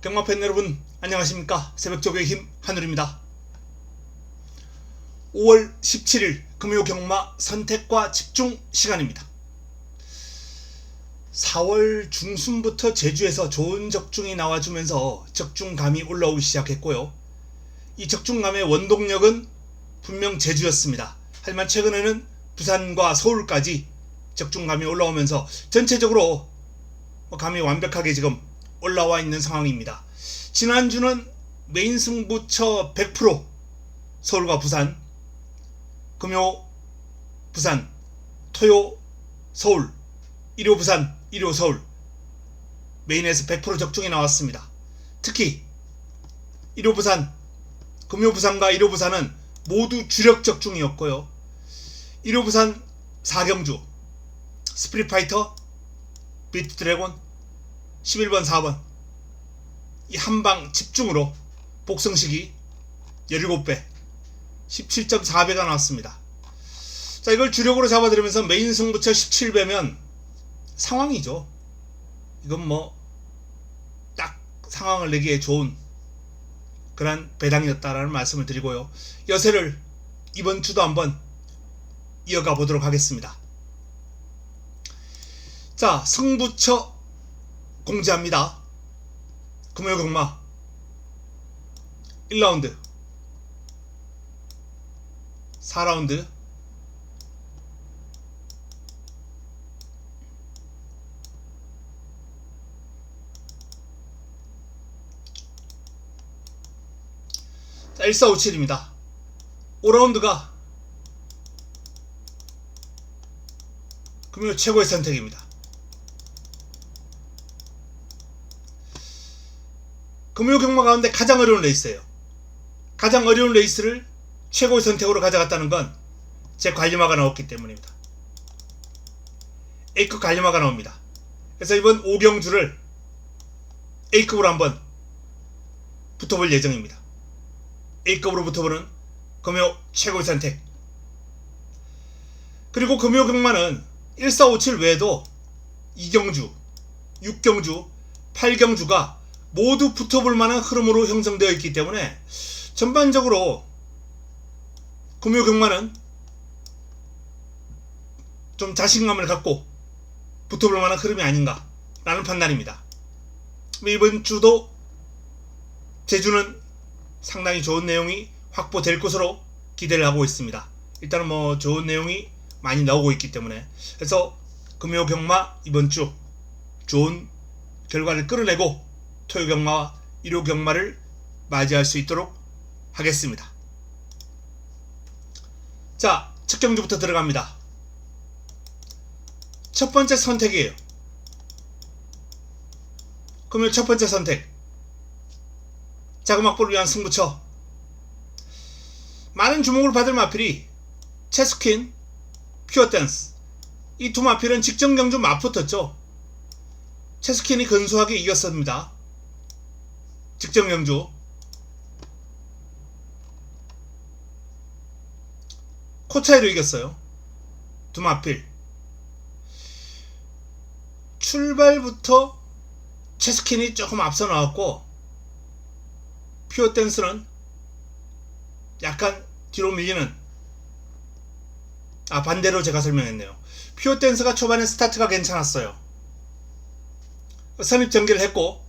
경마팬 여러분 안녕하십니까. 새벽적의 힘 한울입니다. 5월 17일 금요 경마 선택과 집중 시간입니다. 4월 중순부터 제주에서 좋은 적중이 나와주면서 적중감이 올라오기 시작했고요. 이 적중감의 원동력은 분명 제주였습니다. 하지만 최근에는 부산과 서울까지 적중감이 올라오면서 전체적으로 감이 완벽하게 지금 올라와 있는 상황입니다. 지난주는 메인 승부처 100% 서울과 부산, 금요 부산, 토요 서울, 일요 부산, 일요 서울 메인에서 100% 적중이 나왔습니다. 특히 일요 부산, 금요 부산과 일요 부산은 모두 주력 적중이었고요. 일요 부산 4경주 스프릿파이터, 비트 드래곤 11번 4번 이 한방 집중으로 복성식이 17배 17.4배가 나왔습니다. 자, 이걸 주력으로 잡아들이면서 메인 승부처 17배면 상황이죠. 이건 뭐 딱 상황을 내기에 좋은 그런 배당이었다라는 말씀을 드리고요. 여세를 이번 주도 한번 이어가 보도록 하겠습니다. 자, 승부처 공지합니다. 금요 경마 1라운드 4라운드 자, 1457입니다. 5라운드가 금요 최고의 선택입니다. 금요 경마 가운데 가장 어려운 레이스예요. 가장 어려운 레이스를 최고의 선택으로 가져갔다는 건 제 관리마가 나왔기 때문입니다. A급 관리마가 나옵니다. 그래서 이번 5경주를 A급으로 한번 붙어볼 예정입니다. A급으로 붙어보는 금요 최고의 선택. 그리고 금요 경마는 1457 외에도 2경주, 6경주, 8경주가 모두 붙어볼 만한 흐름으로 형성되어 있기 때문에 전반적으로 금요 경마는 좀 자신감을 갖고 붙어볼 만한 흐름이 아닌가 라는 판단입니다. 이번 주도 제주는 상당히 좋은 내용이 확보될 것으로 기대를 하고 있습니다. 일단은 뭐 좋은 내용이 많이 나오고 있기 때문에 그래서 금요 경마 이번 주 좋은 결과를 끌어내고 토요 경마와 일요 경마를 맞이할 수 있도록 하겠습니다. 자, 첫 경주부터 들어갑니다. 첫 번째 선택이에요. 금요 첫 번째 선택. 자금 확보를 위한 승부처. 많은 주목을 받을 마필이 체스퀸, 퓨어댄스. 이 두 마필은 직전 경주 맞붙었죠. 체스퀸이 근소하게 이겼습니다. 직전 경주. 코 차이로 이겼어요. 두 마필. 출발부터 체스킨이 조금 앞서 나왔고 퓨어댄스는 약간 뒤로 밀리는 반대로 제가 설명했네요. 퓨어댄스가 초반에 스타트가 괜찮았어요. 선입 전개를 했고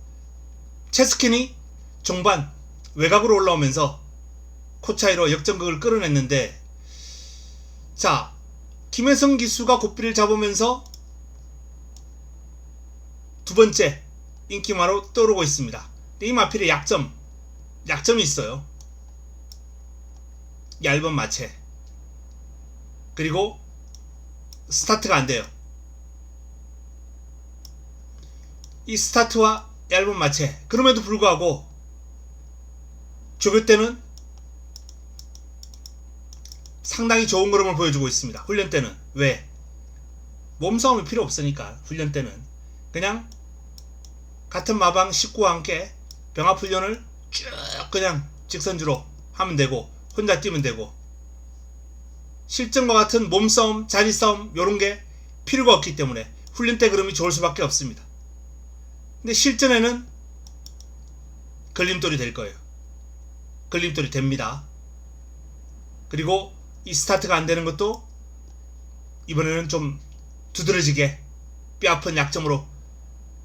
체스킨이 종반 외곽으로 올라오면서 코 차이로 역전극을 끌어냈는데 자, 김혜성 기수가 고삐를 잡으면서 두 번째 인기마로 떠오르고 있습니다. 이 마필의 약점이 있어요. 얇은 마체 그리고 스타트가 안 돼요. 이 스타트와 얇은 마체 그럼에도 불구하고 조교 때는 상당히 좋은 흐름을 보여주고 있습니다. 훈련 때는 왜? 몸싸움이 필요 없으니까 훈련 때는 그냥 같은 마방 식구와 함께 병합 훈련을 쭉 그냥 직선주로 하면 되고 혼자 뛰면 되고 실전과 같은 몸싸움, 자리싸움 요런게 필요가 없기 때문에 훈련 때 그름이 좋을 수밖에 없습니다. 근데 실전에는 걸림돌이 될 거예요. 걸림돌이 됩니다. 그리고 이 스타트가 안 되는 것도 이번에는 좀 두드러지게 뼈아픈 약점으로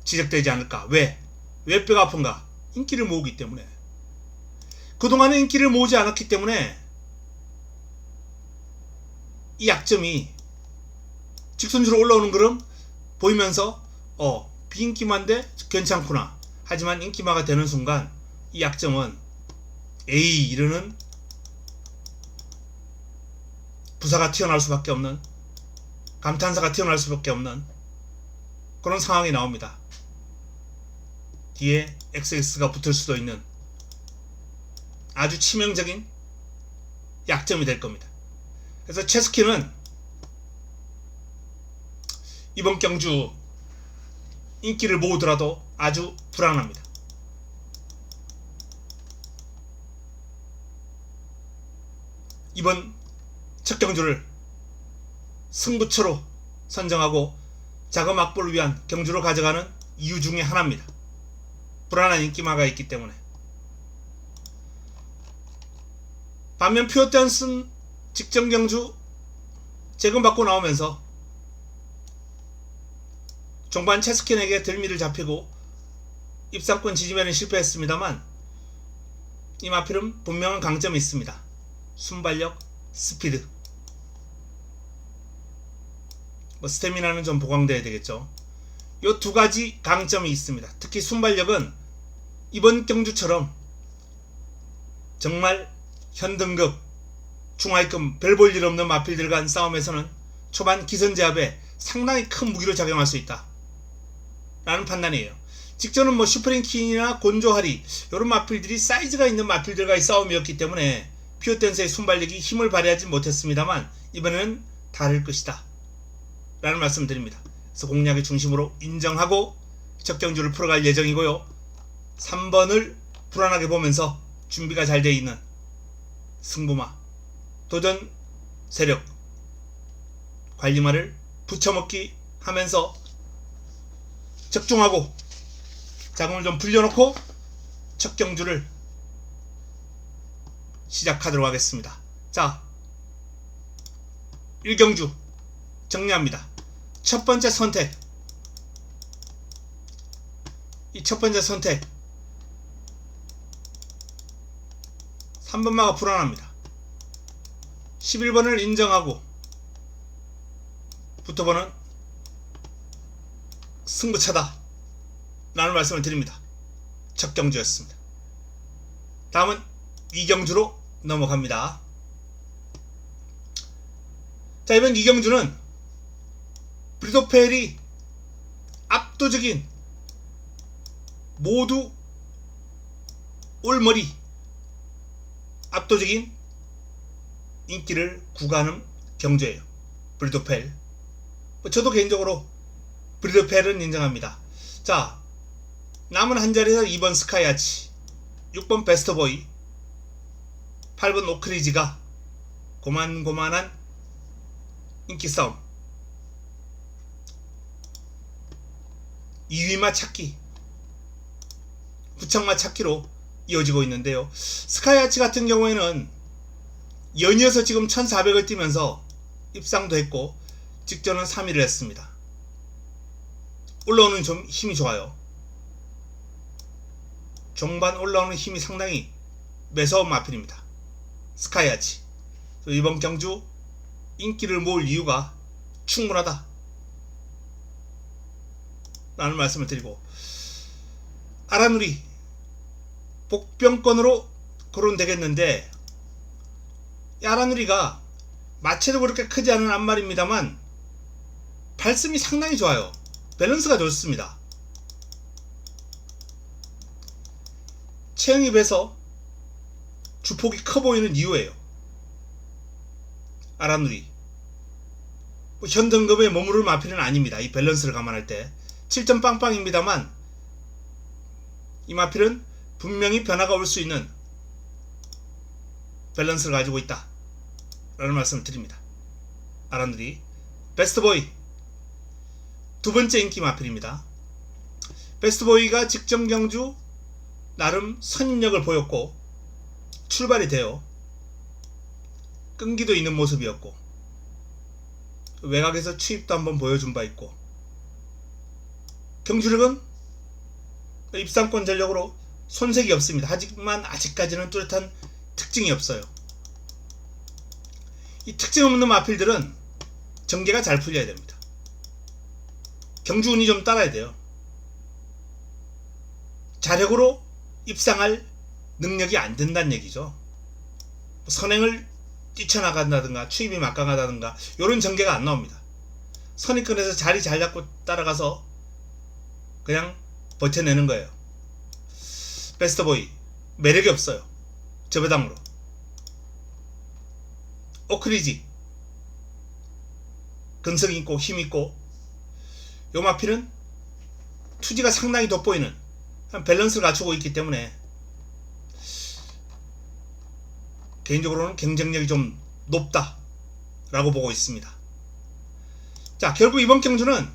지적되지 않을까. 왜 뼈가 아픈가? 인기를 모으기 때문에. 그동안은 인기를 모으지 않았기 때문에 이 약점이 직선주로 올라오는 그럼 보이면서 비인기만데 괜찮구나. 하지만 인기마가 되는 순간 이 약점은 에이 이러는 부사가 튀어나올 수밖에 없는, 감탄사가 튀어나올 수밖에 없는 그런 상황이 나옵니다. 뒤에 XX가 붙을 수도 있는 아주 치명적인 약점이 될 겁니다. 그래서 채스키는 이번 경주 인기를 모으더라도 아주 불안합니다. 이번 첫 경주를 승부처로 선정하고 자금 확보를 위한 경주로 가져가는 이유 중에 하나입니다. 불안한 인기마가 있기 때문에. 반면 퓨어댄스는 직전 경주 재금 받고 나오면서 종반 채스킨에게 들미를 잡히고 입상권 지지면에 실패했습니다만 이 마필은 분명한 강점이 있습니다. 순발력, 스피드. 스태미나는 좀 보강돼야 되겠죠. 이 두 가지 강점이 있습니다. 특히 순발력은 이번 경주처럼 정말 현등급, 중하위급 별 볼 일 없는 마필들 간 싸움에서는 초반 기선제압에 상당히 큰 무기로 작용할 수 있다 라는 판단이에요. 직전은 슈프링킨이나 곤조하리 이런 마필들이 사이즈가 있는 마필들과의 싸움이었기 때문에 퓨어댄스의 순발력이 힘을 발휘하지 못했습니다만 이번에는 다를 것이다 라는 말씀을 드립니다. 그래서 공략의 중심으로 인정하고 첫 경주를 풀어갈 예정이고요. 3번을 불안하게 보면서 준비가 잘 되어 있는 승부마, 도전 세력, 관리마를 붙여먹기 하면서 적중하고 자금을 좀 불려놓고 첫 경주를 시작하도록 하겠습니다. 자, 1경주 정리합니다. 첫 번째 선택. 이 첫 번째 선택 3번마가 불안합니다. 11번을 인정하고 붙어보는 승부차다 라는 말씀을 드립니다. 첫 경주였습니다. 다음은 2경주로 넘어갑니다. 자, 이번 2경주는 브리도펠이 압도적인 모두 올머리 압도적인 인기를 구가하는 경주예요. 브리도펠. 저도 개인적으로 브리도펠은 인정합니다. 자, 남은 한 자리에서 2번 스카이아치, 6번 베스트보이, 8번 오크리지가 고만고만한 인기 싸움. 2위마 찾기, 후청마 찾기로 이어지고 있는데요. 스카이아치 같은 경우에는 연이어서 지금 1400을 뛰면서 입상도 했고 직전은 3위를 했습니다. 올라오는 좀 힘이 좋아요. 종반 올라오는 힘이 상당히 매서운 마필입니다. 스카이아치. 이번 경주 인기를 모을 이유가 충분하다 라는 말씀을 드리고, 아라누리 복병권으로 거론되겠는데, 이 아라누리가 마체도 그렇게 크지 않은 앞말입니다만 발음이 상당히 좋아요. 밸런스가 좋습니다. 체형이 배서 주폭이 커 보이는 이유예요. 아라누리 현등급에 머무를 마필은 아닙니다. 이 밸런스를 감안할 때 7점 빵빵입니다만 이 마필은 분명히 변화가 올 수 있는 밸런스를 가지고 있다 라는 말씀을 드립니다. 아라누리. 베스트보이 두 번째 인기 마필입니다. 베스트보이가 직전 경주 나름 선인력을 보였고 출발이 돼요. 끈기도 있는 모습이었고 외곽에서 추입도 한번 보여준 바 있고 경주력은 입상권 전력으로 손색이 없습니다. 하지만 아직까지는 뚜렷한 특징이 없어요. 이 특징 없는 마필들은 전개가 잘 풀려야 됩니다. 경주운이 좀 따라야 돼요. 자력으로 입상할 능력이 안 된다는 얘기죠. 선행을 뛰쳐나간다든가 추입이 막강하다든가 이런 전개가 안 나옵니다. 선입권에서 자리 잘 잡고 따라가서 그냥 버텨내는 거예요. 베스트보이 매력이 없어요. 저배당으로. 오크리지 근성 있고 힘 있고 요 마필은 투지가 상당히 돋보이는 밸런스를 갖추고 있기 때문에 개인적으로는 경쟁력이 좀 높다 라고 보고 있습니다. 자, 결국 이번 경주는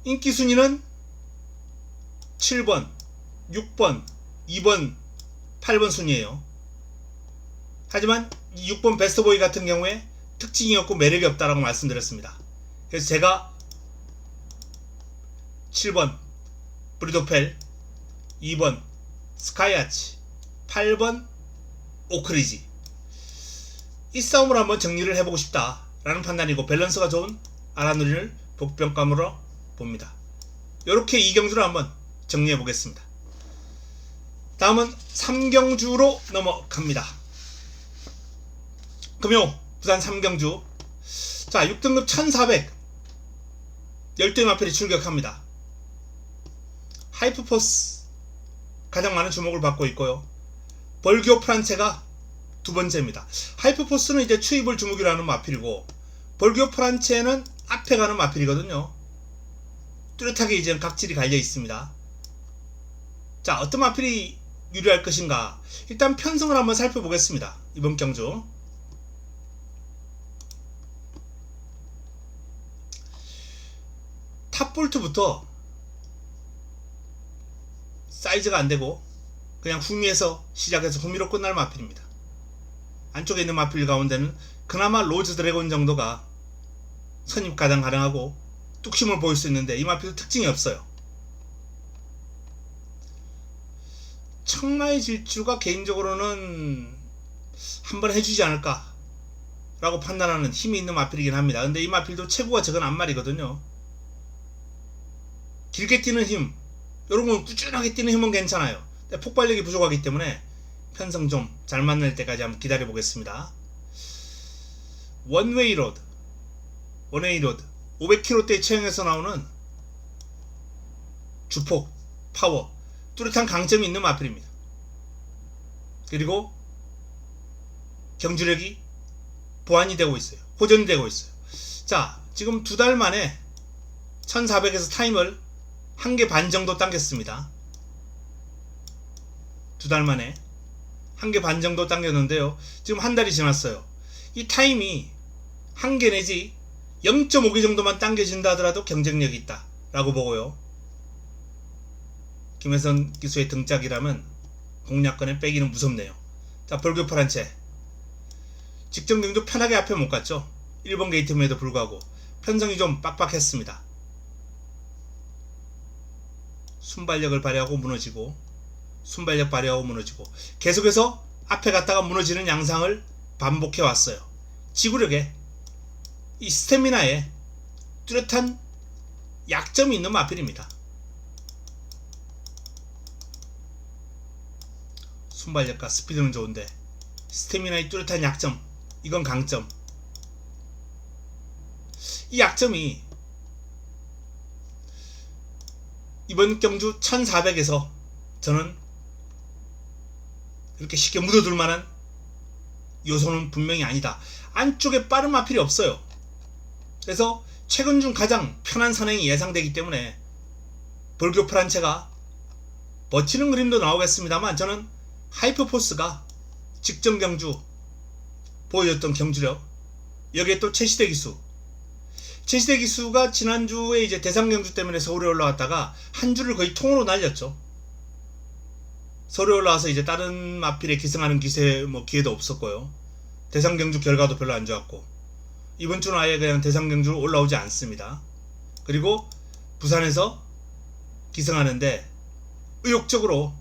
인기 순위는 7번, 6번, 2번, 8번 순이에요. 하지만 이 6번 베스트보이 같은 경우에 특징이 없고 매력이 없다라고 말씀드렸습니다. 그래서 제가 7번 브리도펠, 2번 스카이아치, 8번 오크리지 이 싸움을 한번 정리를 해보고 싶다라는 판단이고 밸런스가 좋은 아라누린을 복병감으로 봅니다. 이렇게 2경주를 한번 정리해 보겠습니다. 다음은 3경주로 넘어갑니다. 금요 부산 3경주. 자, 6등급 1400 12의 마필이 출격합니다. 하이프포스 가장 많은 주목을 받고 있고요. 벌교 프란체가 두 번째입니다. 하이프포스는 이제 추입을 주무기로 하는 마필이고 벌교 프란체는 앞에 가는 마필이거든요. 뚜렷하게 이제 각질이 갈려 있습니다. 자, 어떤 마필이 유리할 것인가? 일단 편성을 한번 살펴보겠습니다. 이번 경주. 탑볼트부터 사이즈가 안되고 그냥 후미에서 시작해서 후미로 끝날 마필입니다. 안쪽에 있는 마필 가운데는 그나마 로즈 드래곤 정도가 선입 가장 가능하고 뚝심을 보일 수 있는데 이 마필도 특징이 없어요. 청라의 질주가 개인적으로는 한번 해주지 않을까 라고 판단하는 힘이 있는 마필이긴 합니다. 근데 이 마필도 체구가 적은 앞말이거든요. 길게 뛰는 힘, 요런 건 꾸준하게 뛰는 힘은 괜찮아요. 근데 폭발력이 부족하기 때문에 편성 좀 잘 만날 때까지 한번 기다려 보겠습니다. 원웨이 로드 500km대 체형에서 나오는 주폭, 파워, 뚜렷한 강점이 있는 마필입니다. 그리고 경주력이 보완이 되고 있어요. 호전이 되고 있어요. 자, 지금 2달 만에 1400에서 타임을 1개 반 정도 당겼습니다. 2달 만에 1개 반 정도 당겼는데요. 지금 한 달이 지났어요. 이 타임이 1개 내지 0.5개 정도만 당겨진다 하더라도 경쟁력이 있다 라고 보고요. 김혜선 기수의 등짝이라면 공략권에 빼기는 무섭네요. 자, 벌교 프란체 직전 경주 편하게 앞에 못 갔죠. 1번 게이트임에도 불구하고 편성이 좀 빡빡했습니다. 순발력을 발휘하고 무너지고 순발력 발휘하고 무너지고 계속해서 앞에 갔다가 무너지는 양상을 반복해 왔어요. 지구력에 이 스태미나에 뚜렷한 약점이 있는 마필입니다. 순발력과 스피드는 좋은데 스태미나의 뚜렷한 약점, 이건 강점. 이 약점이 이번 경주 1400에서 저는 이렇게 쉽게 묻어둘 만한 요소는 분명히 아니다. 안쪽에 빠른 마필이 없어요. 그래서 최근 중 가장 편한 선행이 예상되기 때문에 벌교 프란체가 버티는 그림도 나오겠습니다만 저는 하이퍼포스가 직전 경주 보여줬던 경주력, 여기에 또 최시대 기수가 지난주에 이제 대상 경주 때문에 서울에 올라왔다가 한 주를 거의 통으로 날렸죠. 서울에 올라와서 이제 다른 마필에 기승하는 기회도 없었고요. 대상 경주 결과도 별로 안 좋았고, 이번 주는 아예 그냥 대상 경주로 올라오지 않습니다. 그리고 부산에서 기승하는데 의욕적으로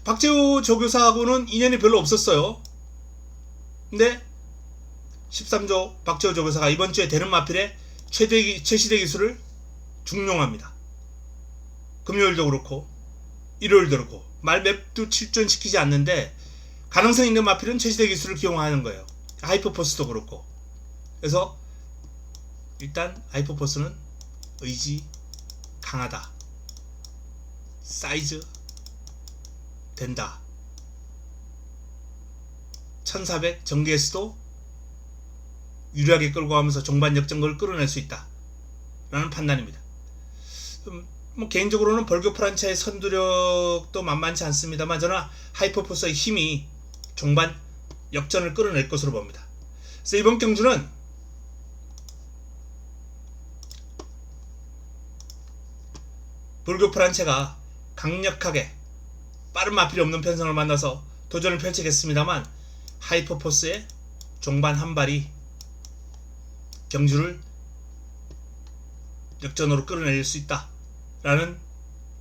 박재호 조교사하고는 인연이 별로 없었어요. 근데 13조 박재호 조교사가 이번 주에 되는 마필에 최시대 기술을 중용합니다. 금요일도 그렇고 일요일도 그렇고 말맵도 출전시키지 않는데 가능성 있는 마필은 최시대 기술을 기용하는 거예요. 하이퍼포스도 그렇고. 그래서 일단 하이퍼포스는 의지 강하다, 사이즈 된다, 1400 전개에서도 유리하게 끌고 가면서 종반 역전골을 끌어낼 수 있다 라는 판단입니다. 뭐 개인적으로는 벌교 프란차의 선두력도 만만치 않습니다만 저는 하이퍼포스의 힘이 종반 역전을 끌어낼 것으로 봅니다. 그래서 이번 경주는 벌교 프란체가 강력하게 빠른 마필이 없는 편성을 만나서 도전을 펼치겠습니다만 하이퍼포스의 종반 한 발이 경주를 역전으로 끌어낼 수 있다 라는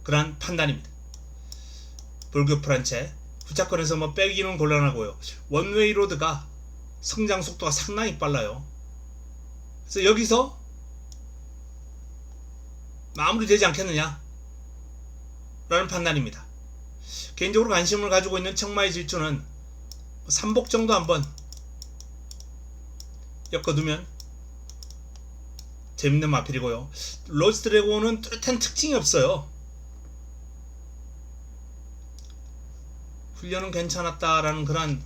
그러한 판단입니다. 벌교 프란체 후차권에서 뭐 빼기는 곤란하고요. 원웨이 로드가 성장 속도가 상당히 빨라요. 그래서 여기서 마무리되지 않겠느냐 라는 판단입니다. 개인적으로 관심을 가지고 있는 청마의 질주는 3복 정도 한번 엮어두면 재밌는 마필이고요. 로즈 드래곤은 뚜렷한 특징이 없어요. 훈련은 괜찮았다라는 그런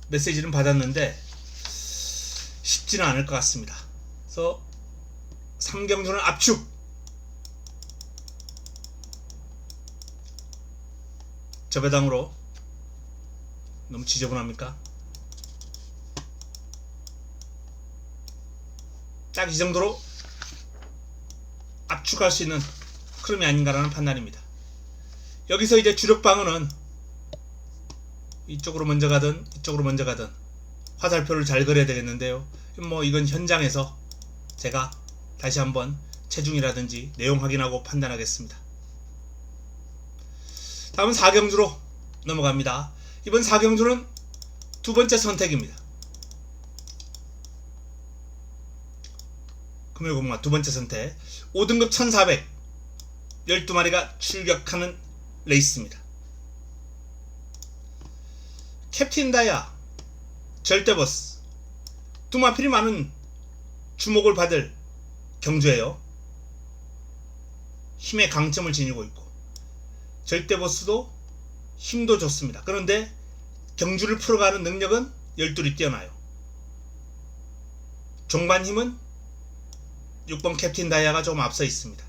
메시지는 받았는데 쉽지는 않을 것 같습니다. 그래서 3경주는 압축, 저 배당으로. 너무 지저분합니까? 딱 이 정도로 압축할 수 있는 흐름이 아닌가라는 판단입니다. 여기서 이제 주력 방어는 이쪽으로 먼저 가든 이쪽으로 먼저 가든 화살표를 잘 그려야 되겠는데요. 뭐 이건 현장에서 제가 다시 한번 체중이라든지 내용 확인하고 판단하겠습니다. 다음은 4경주로 넘어갑니다. 이번 4경주는 두 번째 선택입니다. 금요일공마 두 번째 선택. 5등급 1400 12마리가 출격하는 레이스입니다. 캡틴 다이아, 절대버스 두 마필이 많은 주목을 받을 경주예요. 힘의 강점을 지니고 있고 절대버스도 힘도 좋습니다. 그런데 경주를 풀어가는 능력은 열둘이 뛰어나요. 종반 힘은 6번 캡틴 다이아가 조금 앞서 있습니다.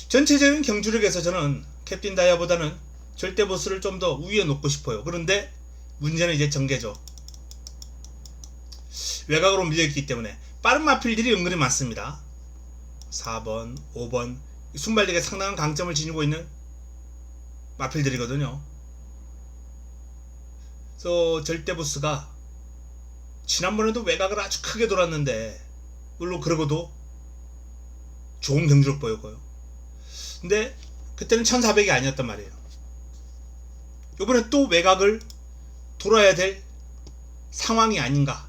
전체적인 경주력에서 저는 캡틴 다이아보다는 절대보스를 좀 더 위에 놓고 싶어요. 그런데 문제는 이제 전개죠. 외곽으로 밀려있기 때문에 빠른 마필들이 은근히 많습니다. 4번, 5번 순발력에 상당한 강점을 지니고 있는 마필들이거든요. 그래서 절대보스가 지난번에도 외곽을 아주 크게 돌았는데 물론 그러고도 좋은 경주를 보였고요. 근데 그때는 1400이 아니었단 말이에요. 이번에 또 외곽을 돌아야 될 상황이 아닌가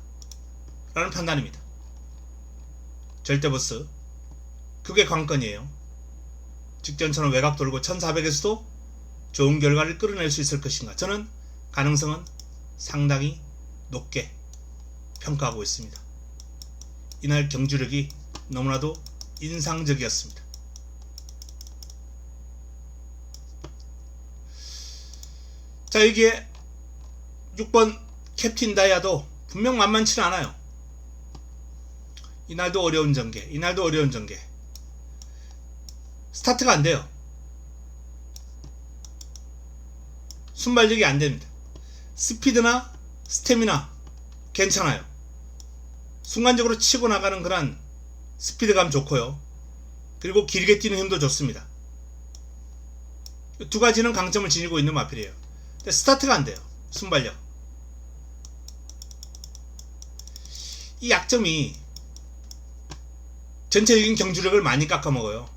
라는 판단입니다. 절대보스 그게 관건이에요. 직전처럼 외곽 돌고 1400에서도 좋은 결과를 끌어낼 수 있을 것인가. 저는 가능성은 상당히 높게 평가하고 있습니다. 이날 경주력이 너무나도 인상적이었습니다. 자, 여기에 6번 캡틴 다이아도 분명 만만치는 않아요. 이날도 어려운 전개, 이날도 어려운 전개. 스타트가 안 돼요. 순발력이 안 됩니다. 스피드나 스태미나 괜찮아요. 순간적으로 치고 나가는 그런 스피드감 좋고요. 그리고 길게 뛰는 힘도 좋습니다. 두 가지는 강점을 지니고 있는 마필이에요. 근데 스타트가 안 돼요. 순발력. 이 약점이 전체적인 경주력을 많이 깎아먹어요.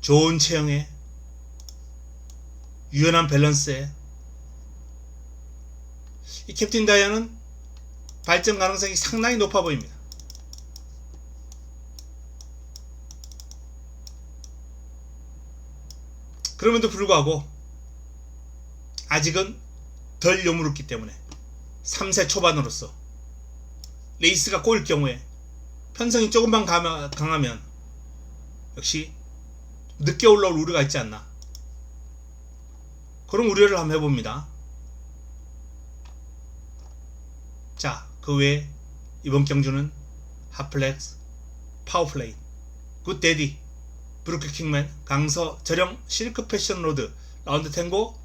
좋은 체형에 유연한 밸런스에 이 캡틴 다이아는 발전 가능성이 상당히 높아 보입니다. 그럼에도 불구하고 아직은 덜 여물었기 때문에 3세 초반으로서 레이스가 꼬일 경우에 편성이 조금만 강하면 역시 늦게 올라올 우려가 있지 않나, 그런 우려를 한번 해봅니다. 자, 그 외에 이번 경주는 핫플렉스, 파워플레인, 굿데디, 브루크킹맨, 강서, 저령, 실크 패션 로드, 라운드 탱고,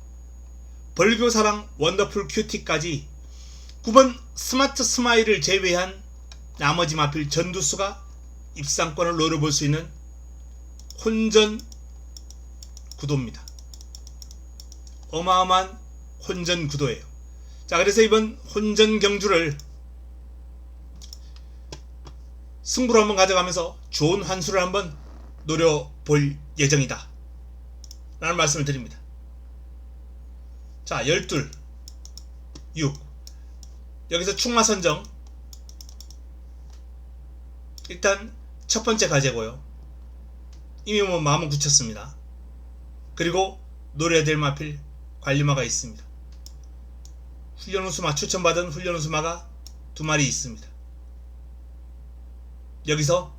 벌교 사랑, 원더풀 큐티까지 9번 스마트 스마일을 제외한 나머지 마필 전두수가 입상권을 노려볼 수 있는 혼전 구도입니다. 어마어마한 혼전 구도예요. 자, 그래서 이번 혼전 경주를 승부로 한번 가져가면서 좋은 환수를 한번 노려볼 예정이다 라는 말씀을 드립니다. 자, 12, 6 여기서 충마 선정. 일단 첫 번째 가제고요. 이미 뭐 마음은 굳혔습니다. 그리고 노려야 될 마필 관리마가 있습니다. 훈련 우수마, 추천받은 훈련 우수마가 2마리 있습니다. 여기서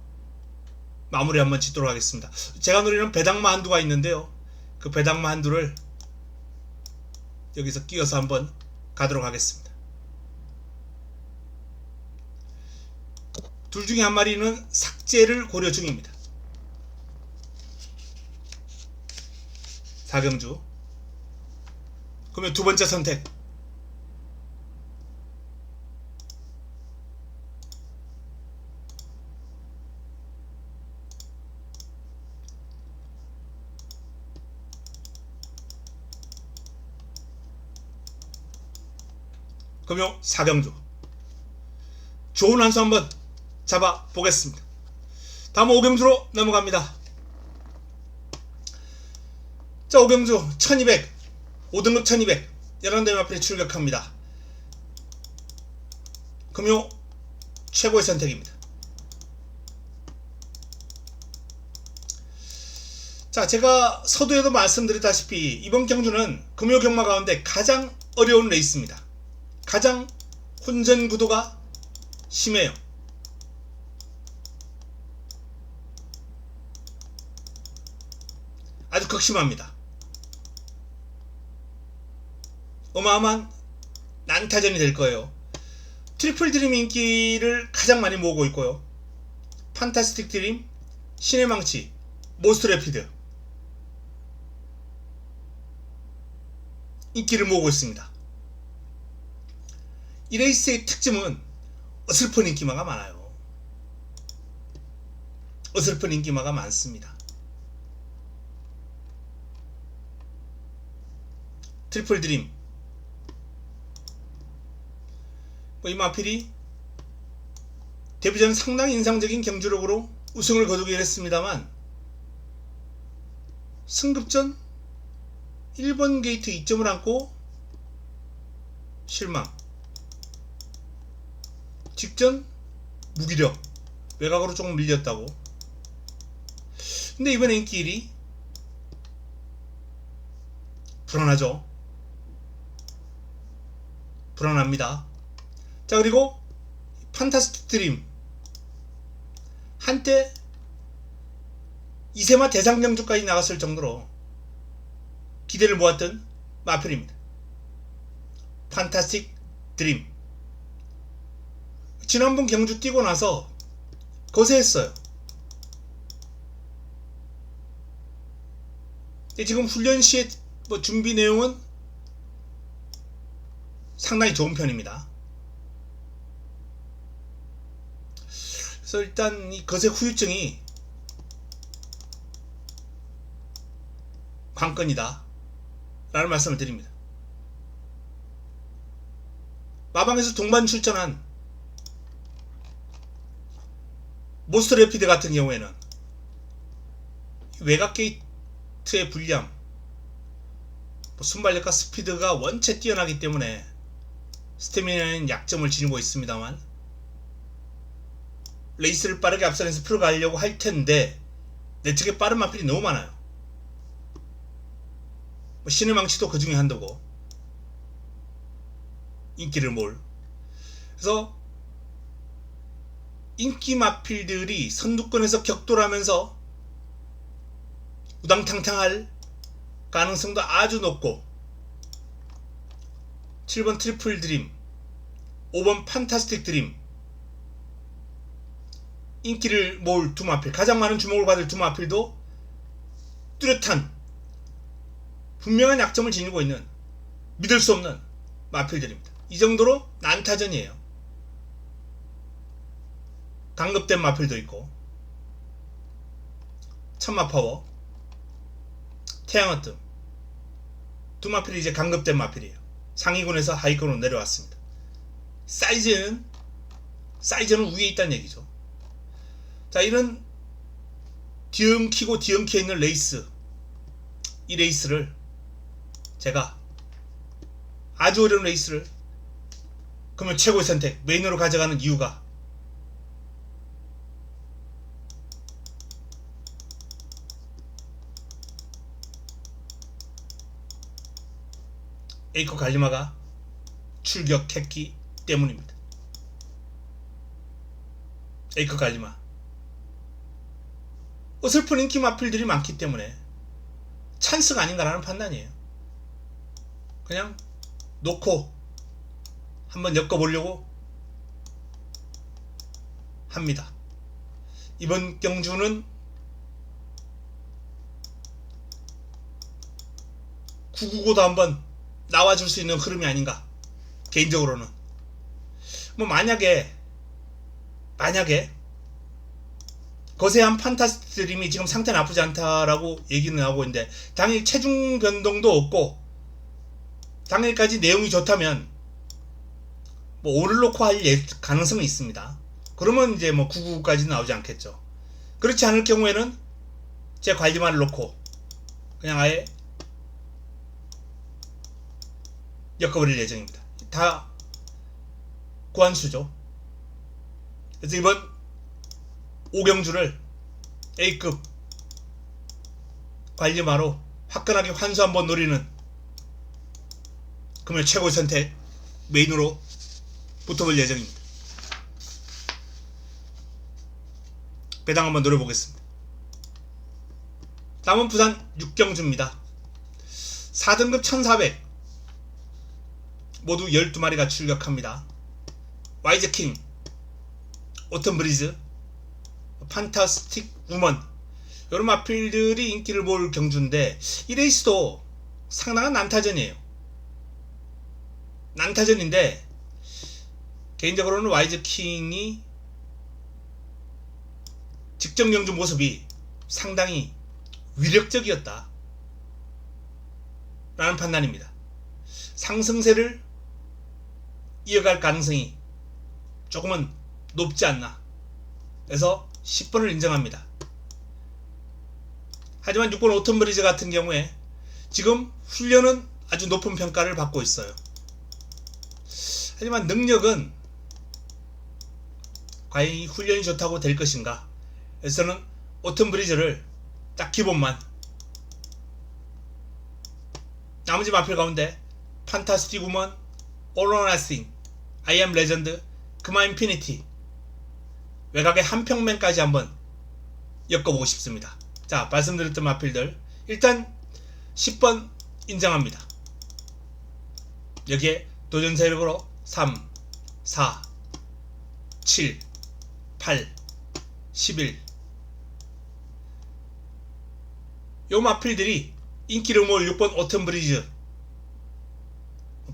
마무리 한번 짓도록 하겠습니다. 제가 노리는 배당마 한두가 있는데요, 그 배당마 한두를 여기서 끼워서 한번 가도록 하겠습니다. 둘 중에 한 마리는 삭제를 고려 중입니다. 사경주. 그러면 두 번째 선택. 금요 사경주. 좋은 한수 한번 잡아 보겠습니다. 다음 5경주로 넘어갑니다. 자, 5경주 1200, 5등급 1200 11대 마필이 출격합니다. 금요 최고의 선택입니다. 자, 제가 서두에도 말씀드렸다시피 이번 경주는 금요 경마 가운데 가장 어려운 레이스입니다. 가장 혼전 구도가 심해요. 아주 극심합니다. 어마어마한 난타전이 될 거예요. 트리플 드림 인기를 가장 많이 모으고 있고요. 판타스틱 드림, 신의 망치, 모스트 래피드 인기를 모으고 있습니다. 이 레이스의 특징은 어설픈 인기마가 많아요. 어설픈 인기마가 많습니다. 트리플 드림, 이 마필이 데뷔전 상당히 인상적인 경주력으로 우승을 거두긴 했습니다만 승급전 1번 게이트 2점을 안고 실망, 직전 무기력, 외곽으로 조금 밀렸다고. 근데 이번에 인기 1위 불안하죠. 불안합니다. 자, 그리고 판타스틱 드림, 한때 이세마 대상경주까지 나갔을 정도로 기대를 모았던 마필입니다. 판타스틱 드림. 지난번 경주 뛰고 나서 거세했어요. 지금 훈련 시에 준비 내용은 상당히 좋은 편입니다. 그래서 일단 이 거세 후유증이 관건이다 라는 말씀을 드립니다. 마방에서 동반 출전한 모스트 래피드 같은 경우에는 외곽 게이트의 불리함, 순발력과 스피드가 원체 뛰어나기 때문에 스태미나는 약점을 지니고 있습니다만 레이스를 빠르게 앞선에서 풀어가려고 할 텐데 내측에 빠른 마필이 너무 많아요. 신의 망치도 그 중에 한도고 인기를 몰. 그래서 인기 마필들이 선두권에서 격돌하면서 우당탕탕할 가능성도 아주 높고 7번 트리플 드림, 5번 판타스틱 드림, 인기를 모을 두 마필, 가장 많은 주목을 받을 두 마필도 뚜렷한 분명한 약점을 지니고 있는 믿을 수 없는 마필들입니다. 이 정도로 난타전이에요. 강급된 마필도 있고 천마파워, 태양어뜸 두 마필이 이제 강급된 마필이에요. 상위군에서 하위군으로 내려왔습니다. 사이즈는 위에 있다는 얘기죠. 자, 이런 뒤엉키고 뒤엉켜 있는 레이스, 이 레이스를 제가 아주 어려운 레이스를 그러면 최고의 선택 메인으로 가져가는 이유가 에이코 갈리마가 출격했기 때문입니다. 에이코 갈리마 어설픈 인기 마필들이 많기 때문에 찬스가 아닌가라는 판단이에요. 그냥 놓고 한번 엮어보려고 합니다. 이번 경주는 999도 한번 나와줄 수 있는 흐름이 아닌가. 개인적으로는 뭐 만약에 거세한 판타스틱 드림이 지금 상태 나쁘지 않다라고 얘기는 나오고 있는데 당일 체중 변동도 없고 당일까지 내용이 좋다면 뭐 오를 놓고 할 가능성은 있습니다. 그러면 이제 뭐 999까지는 나오지 않겠죠. 그렇지 않을 경우에는 제 관리만을 놓고 그냥 아예 엮어버릴 예정입니다. 다 구한수죠. 그래서 이번 5경주를 A급 관리마로 화끈하게 환수 한번 노리는 금요일 최고의 선택 메인으로 붙어볼 예정입니다. 배당 한번 노려보겠습니다. 남은 부산 6경주입니다. 4등급 1400 모두 12마리가 출격합니다. 와이즈킹, 오텀브리즈, 판타스틱 우먼 이런 마필들이 인기를 모을 경주인데 이 레이스도 상당한 난타전이에요. 난타전인데 개인적으로는 와이즈킹이 직전 경주 모습이 상당히 위력적이었다 라는 판단입니다. 상승세를 이어갈 가능성이 조금은 높지 않나. 그래서 10번을 인정합니다. 하지만 6번 오텀브리즈 같은 경우에 지금 훈련은 아주 높은 평가를 받고 있어요. 하지만 능력은 과연 이 훈련이 좋다고 될 것인가. 그래서는 오텀브리즈를 딱 기본만, 나머지 마필 가운데 판타스틱 우먼, All or Nothing, I am Legend, 그마 인피니티 외곽의 한평맨까지 한번 엮어보고 싶습니다. 자, 말씀드렸던 마필들 일단 10번 인정합니다. 여기에 도전 세력으로 3, 4, 7, 8, 11 요 마필들이 인기를 모을 6번 오텀브리즈,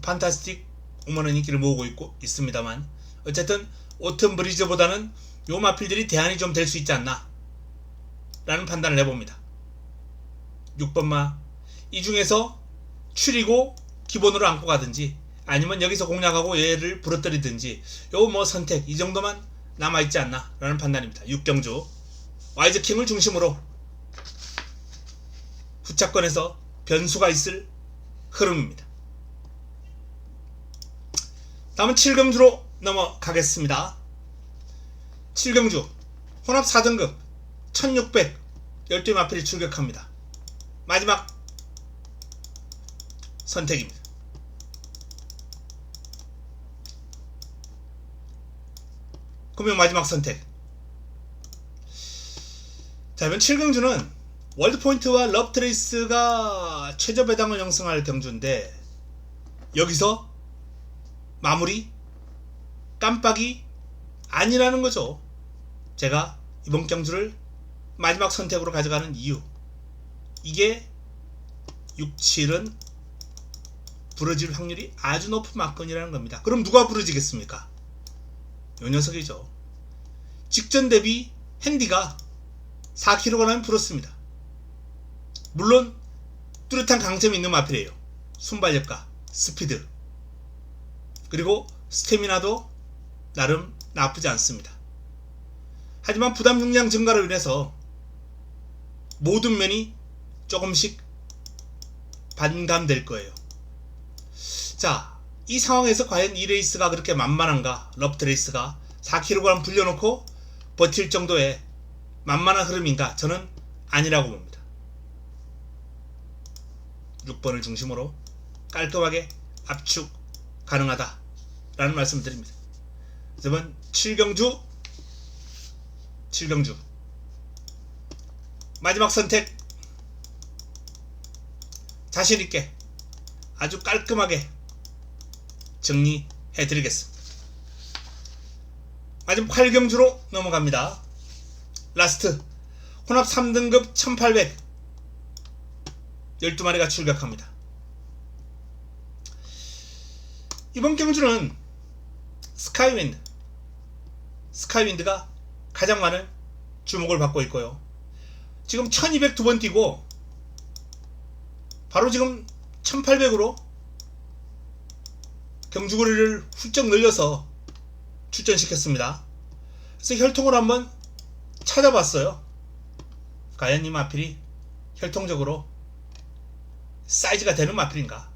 판타스틱 우먼은 인기를 모으고 있습니다만 어쨌든 오텀브리즈보다는 요 마필들이 대안이 좀 될 수 있지 않나 라는 판단을 해봅니다. 6번마 이 중에서 추리고 기본으로 안고 가든지 아니면 여기서 공략하고 얘를 부러뜨리든지 요 뭐 선택 이 정도만 남아있지 않나 라는 판단입니다. 6경주 와이즈킹을 중심으로 후차권에서 변수가 있을 흐름입니다. 다음은 7경주로 넘어가겠습니다. 7경주 혼합 4등급 1600 12 마필이 출격합니다. 마지막 선택입니다. 금융 마지막 선택. 자, 이번 7경주는 월드포인트와 러브트레이스가 최저 배당을 형성할 경주인데 여기서 마무리 깜빡이 아니라는 거죠. 제가 이번 경주를 마지막 선택으로 가져가는 이유, 이게 6, 7은 부러질 확률이 아주 높은 막건이라는 겁니다. 그럼 누가 부러지겠습니까? 요 녀석이죠. 직전 대비 핸디가 4kg이 불었습니다. 물론 뚜렷한 강점이 있는 마필이에요. 순발력과 스피드 그리고 스태미나도 나름 나쁘지 않습니다. 하지만 부담 용량 증가로 인해서 모든 면이 조금씩 반감될 거예요. 자, 이 상황에서 과연 이 레이스가 그렇게 만만한가? 러브트레이스가 4kg 불려놓고 버틸 정도의 만만한 흐름인가? 저는 아니라고 봅니다. 6번을 중심으로 깔끔하게 압축 가능하다 라는 말씀을 드립니다. 이번 7경주 마지막 선택 자신있게 아주 깔끔하게 정리해 드리겠습니다. 마지막 8경주로 넘어갑니다. 라스트 혼합 3등급 1800 12마리가 출격합니다. 이번 경주는 스카이윈드가 가장 많은 주목을 받고 있고요. 지금 1200 두 번 뛰고 바로 지금 1800으로 경주거리를 훌쩍 늘려서 출전시켰습니다. 그래서 혈통을 한번 찾아봤어요. 과연 이 마필이 혈통적으로 사이즈가 되는 마필인가?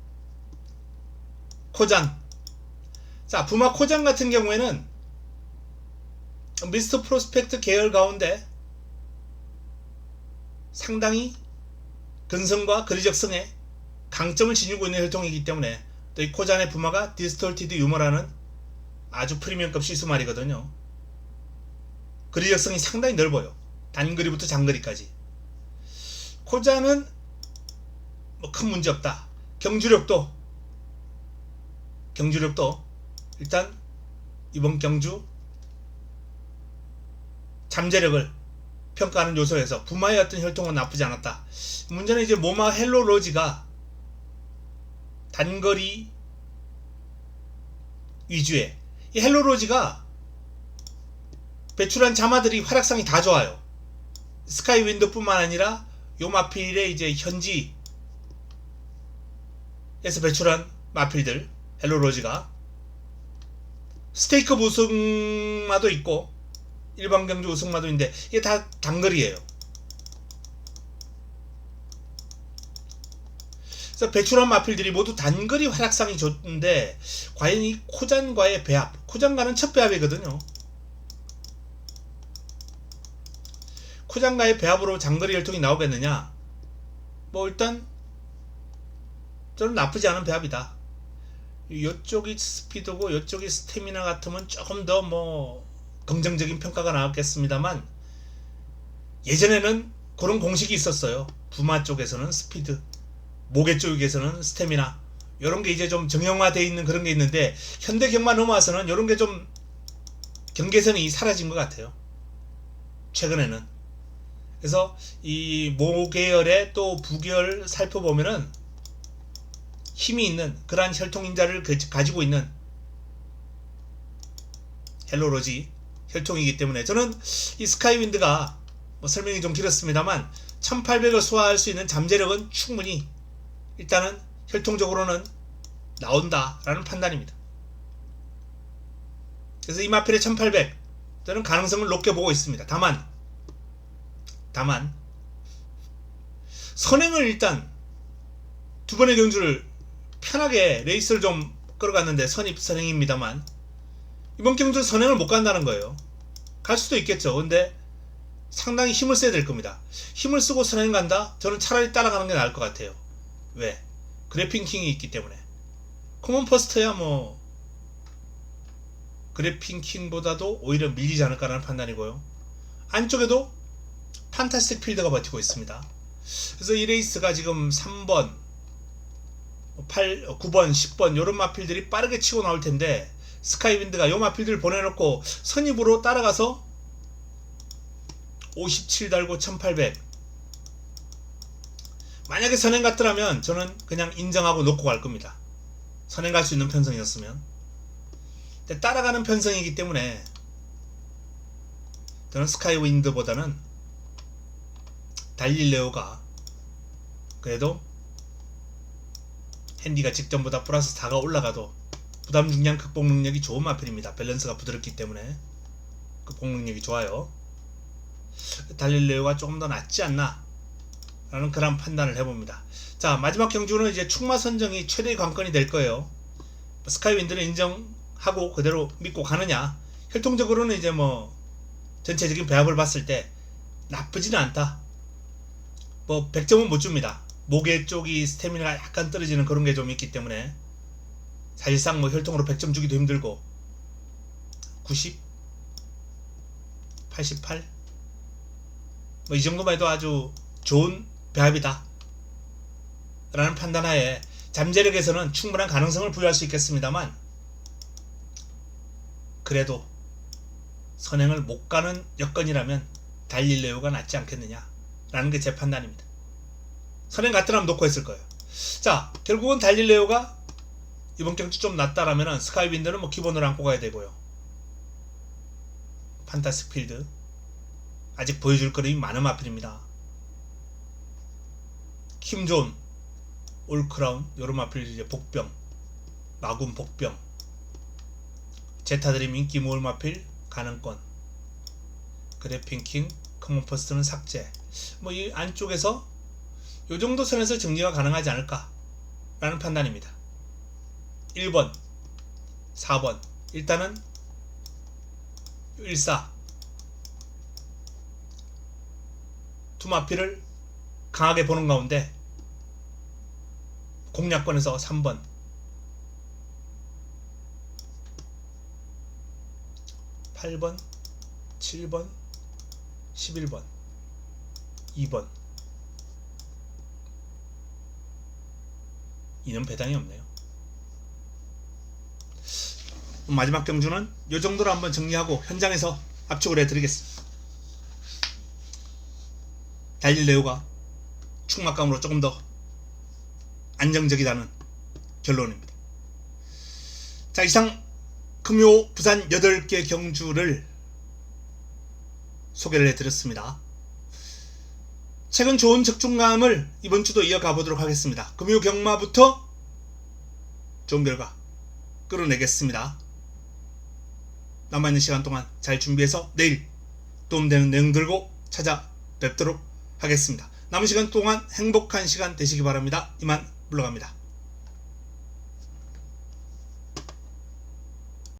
코잔. 자, 부마 코잔 같은 경우에는 미스터 프로스펙트 계열 가운데 상당히 근성과 거리적성에 강점을 지니고 있는 혈통이기 때문에 또 이 코잔의 부마가 디스톨티드 유머라는 아주 프리미엄급 시스말이거든요. 거리적성이 상당히 넓어요. 단거리부터 장거리까지. 코잔은 뭐 큰 문제 없다. 경주력도 일단 이번 경주 잠재력을 평가하는 요소에서 부마의 어떤 혈통은 나쁘지 않았다. 문제는 이제 모마 헬로 로지가 단거리 위주의 이 헬로 로지가 배출한 자마들이 활약상이 다 좋아요. 스카이윈드뿐만 아니라 요 마필의 이제 현지에서 배출한 마필들 헬로 로지가 스테이크 우승마도 있고 일반 경주 우승마도 있는데 이게 다 단거리예요. 그래서 배출한 마필들이 모두 단거리 활약상이 좋은데 과연 이 코잔과의 배합, 코잔과는 첫 배합이거든요. 코잔과의 배합으로 장거리 혈통이 나오겠느냐? 뭐 일단 저는 나쁘지 않은 배합이다. 이쪽이 스피드고 이쪽이 스태미나 같으면 조금 더 뭐 긍정적인 평가가 나왔겠습니다만 예전에는 그런 공식이 있었어요. 부마 쪽에서는 스피드, 모개 쪽에서는 스태미나 이런 게 이제 좀 정형화되어 있는 그런 게 있는데 현대 경마 넘어와서는 이런 게 좀 경계선이 사라진 것 같아요. 최근에는. 그래서 이 모계열의 또 부계열 살펴보면은 힘이 있는 그러한 혈통인자를 가지고 있는 헬로로지 혈통이기 때문에 저는 이 스카이윈드가 뭐 설명이 좀 길었습니다만 1800을 소화할 수 있는 잠재력은 충분히 일단은 혈통적으로는 나온다라는 판단입니다. 그래서 이 마필의 1800 저는 가능성을 높게 보고 있습니다. 다만 선행을 일단 두 번의 경주를 편하게 레이스를 좀 끌어갔는데 선행입니다만 이번 경주를 선행을 못 간다는 거예요. 갈 수도 있겠죠. 근데 상당히 힘을 써야 될 겁니다. 힘을 쓰고 선행 간다? 저는 차라리 따라가는 게 나을 것 같아요. 왜? 그래핑킹이 있기 때문에. 코먼 퍼스트야 뭐 그래핑킹보다도 오히려 밀리지 않을까라는 판단이고요. 안쪽에도 판타스틱 필드가 버티고 있습니다. 그래서 이 레이스가 지금 3번, 9번, 10번 이런 마필들이 빠르게 치고 나올 텐데 스카이윈드가 이 마필들을 보내놓고 선입으로 따라가서 57 달고 1800 만약에 선행 갔더라면 저는 그냥 인정하고 놓고 갈 겁니다. 선행 갈 수 있는 편성이었으면. 근데 따라가는 편성이기 때문에 저는 스카이윈드보다는 달릴레오가 그래도 핸디가 직전보다 플러스 4가 올라가도 부담 중량 극복 능력이 좋은 마필입니다. 밸런스가 부드럽기 때문에 극복 능력이 좋아요. 달릴레오가 조금 더 낫지 않나 라는 그런 판단을 해봅니다. 자, 마지막 경주는 이제 축마 선정이 최대의 관건이 될 거예요. 스카이윈드는 인정하고 그대로 믿고 가느냐, 혈통적으로는 이제 뭐 전체적인 배합을 봤을 때 나쁘지는 않다. 뭐 100점은 못 줍니다. 목의 쪽이 스태미나가 약간 떨어지는 그런 게 좀 있기 때문에 사실상 뭐 혈통으로 100점 주기도 힘들고 90, 88 뭐 이 정도만 해도 아주 좋은 배합이다 라는 판단하에 잠재력에서는 충분한 가능성을 부여할 수 있겠습니다만 그래도 선행을 못 가는 여건이라면 달릴레오가 낫지 않겠느냐 라는 게 제 판단입니다. 선행 갔더라면 놓고 했을 거예요. 자, 결국은 달릴레오가 이번 경주 좀 낫다라면 스카이윈드는 뭐 기본으로 안고 가야 되고요. 판타스틱 필드 아직 보여줄 거림이 많은 마필입니다. 킴존, 올크라운 요런 마필 이제 복병, 마군 복병, 제타드림 인기 모을 마필 가능권, 그래핑킹, 커먼 퍼스트는 삭제. 뭐 이 안쪽에서 요 정도 선에서 정리가 가능하지 않을까 라는 판단입니다. 1번, 4번 일단은 14 투마피를 강하게 보는 가운데 공략권에서 3번, 8번, 7번, 11번, 2번. 이는 배당이 없네요. 마지막 경주는 이 정도로 한번 정리하고 현장에서 압축을 해드리겠습니다. 달릴레오가 축막감으로 조금 더 안정적이라는 결론입니다. 자, 이상 금요 부산 8개 경주를 소개를 해드렸습니다. 최근 좋은 적중감을 이번 주도 이어가 보도록 하겠습니다. 금요 경마부터 좋은 결과 끌어내겠습니다. 남아있는 시간 동안 잘 준비해서 내일 도움되는 내용 들고 찾아뵙도록 하겠습니다. 남은 시간 동안 행복한 시간 되시기 바랍니다. 이만 물러갑니다.